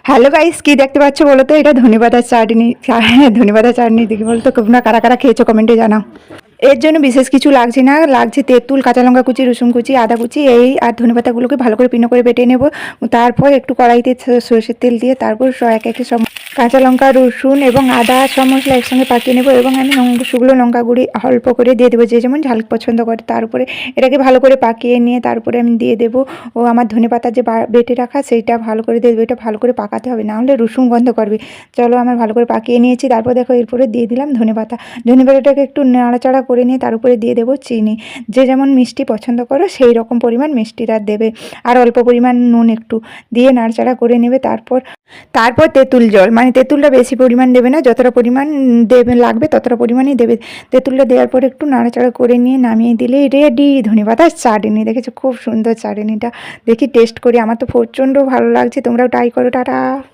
Hello guys, কি দেখতে পাচ্ছ বলো তো? এটা ধনেপাতার চাটনি। হ্যাঁ, ধনেপাতার চাটনি দেখি বলো তো, তোমরা কারা কারা খেয়েছো কমেন্টে জানাও। এর জন্য বিশেষ কিছু লাগছে না, লাগছে তেঁতুল, কাঁচা লঙ্কা কুচি, রসুন কুচি, আদা কুচি, এই আর ধনেপাতাগুলোকে ভালো করে পিনো করে বেটে নেব। তারপর একটু কড়াইতে সরষের তেল দিয়ে তারপর এক একে সব কাঁচা লঙ্কা, রসুন এবং আদা সব মশলা একসঙ্গে পাকিয়ে নেব এবং আমি শুকনো লঙ্কা গুঁড়ি অল্প করে দিয়ে দেবো, যে যেমন ঝাল পছন্দ করে। তারপরে এটাকে ভালো করে পাকিয়ে নিয়ে তারপরে আমি দিয়ে দেবো ও আমার ধনেপাতা যে বেটে রাখা সেইটা ভালো করে দিয়ে দেবো। এটা ভালো করে পাকাতে হবে, না হলে রসুন গন্ধ করবে। চলো, আমার ভালো করে পাকিয়ে নিয়েছি। তারপর দেখো এরপরে দিয়ে দিলাম ধনেপাতা। ধনেপাতাটাকে একটু নাড়াচাড়া করে নিয়ে তার উপরে দিয়ে দেবো চিনি। যে যেমন মিষ্টি পছন্দ করো সেই রকম পরিমাণ মিষ্টিটা দেবে, আর অল্প পরিমাণ নুন একটু দিয়ে নাড়াচাড়া করে নেবে। তারপর তেঁতুল জল, মানে তেঁতুলটা বেশি পরিমাণ দেবে না, যতটা পরিমাণ দেবে লাগবে ততটা পরিমাণই দেবে। তেঁতুলটা দেওয়ার পর একটু নাড়াচাড়া করে নিয়ে নামিয়ে দিলেই রেডি ধনেপাতার চাটনি। দেখেছো, খুব সুন্দর চাটনিটা। দেখি টেস্ট করি, আমার তো প্রচণ্ড ভালো লাগছে। তোমরাও ট্রাই করো। টাটা।